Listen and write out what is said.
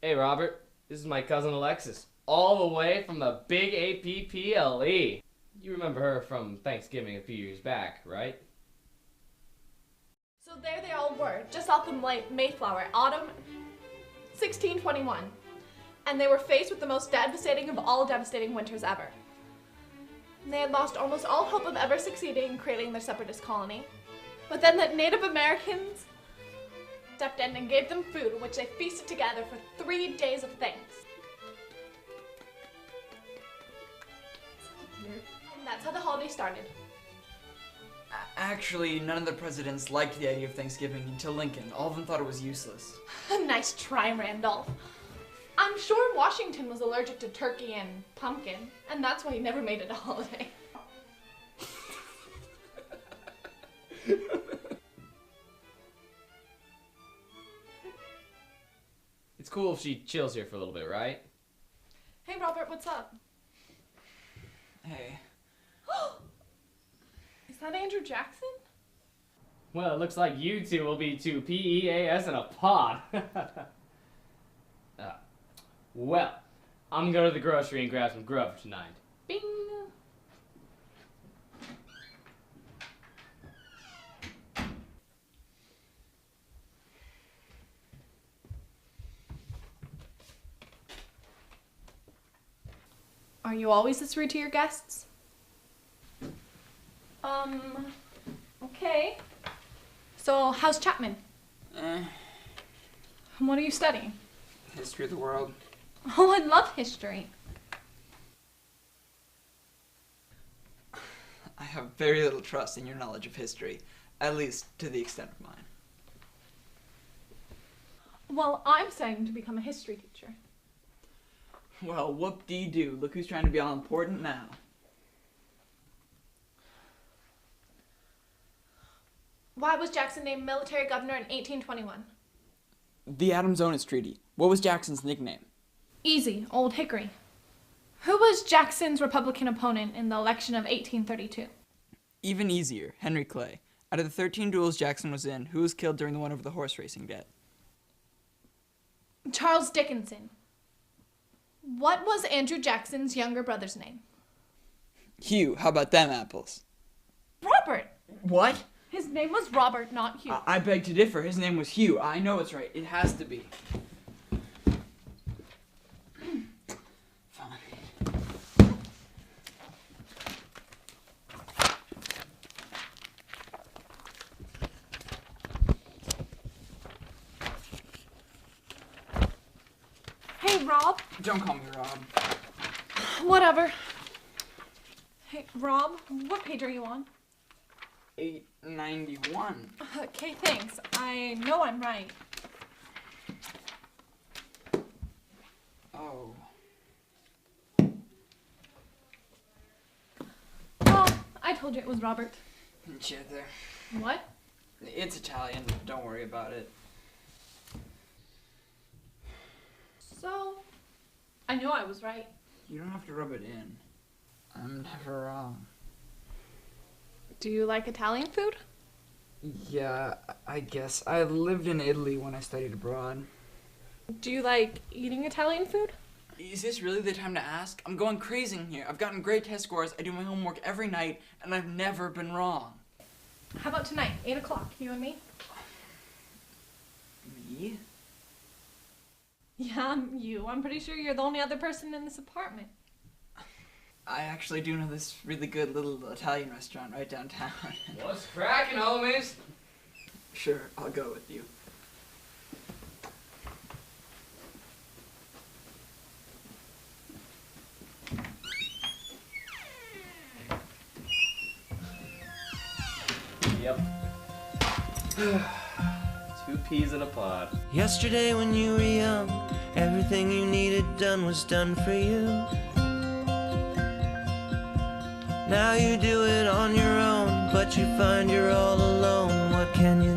Hey, Robert. This is my cousin Alexis, all the way from the big APPLE. You remember her from Thanksgiving a few years back, right? So there they all were, just off the Mayflower, autumn 1621. And they were faced with the most devastating of all devastating winters ever. They had lost almost all hope of ever succeeding in creating their separatist colony. But then the Native Americans stepped in and gave them food, which they feasted together for 3 days of thanks. And that's how the holiday started. Actually, none of the presidents liked the idea of Thanksgiving until Lincoln. All of them thought it was useless. Nice try, Randolph. I'm sure Washington was allergic to turkey and pumpkin, and that's why he never made it a holiday. It's cool if she chills here for a little bit, right? Hey, Robert, what's up? Hey. Is that Andrew Jackson? Well, it looks like you two will be two PEAS in a pod. Well, I'm gonna go to the grocery and grab some grub for tonight. Bing! Are you always this rude to your guests? Okay. So, how's Chapman? What are you studying? History of the world. Oh, I love history. I have very little trust in your knowledge of history, at least to the extent of mine. Well, I'm studying to become a history teacher. Well, whoop-dee-doo. Look who's trying to be all important now. Why was Jackson named military governor in 1821? The Adams-Onis Treaty. What was Jackson's nickname? Easy, Old Hickory. Who was Jackson's Republican opponent in the election of 1832? Even easier, Henry Clay. Out of the 13 duels Jackson was in, who was killed during the one over the horse racing debt? Charles Dickinson. What was Andrew Jackson's younger brother's name? Hugh, how about them apples? Robert! What? His name was Robert, not Hugh. I beg to differ. His name was Hugh. I know it's right. It has to be. Fine. Hey, Rob. Don't call me Rob. Whatever. Hey, Rob, what page are you on? 891. Okay, thanks. I know I'm right. Oh. Well, I told you it was Robert. Cheddar. What? It's Italian. Don't worry about it. So, I know I was right. You don't have to rub it in. I'm never wrong. Do you like Italian food? Yeah, I guess. I lived in Italy when I studied abroad. Do you like eating Italian food? Is this really the time to ask? I'm going crazy in here. I've gotten great test scores, I do my homework every night, and I've never been wrong. How about tonight, 8 o'clock, you and me? Me? Yeah, you. I'm pretty sure you're the only other person in this apartment. I actually do know this really good little Italian restaurant right downtown. What's cracking, homies? Sure, I'll go with you. Yep. 2 peas in a pod. Yesterday when you were young, everything you needed done was done for you. Now you do it on your own, but you find you're all alone. What can you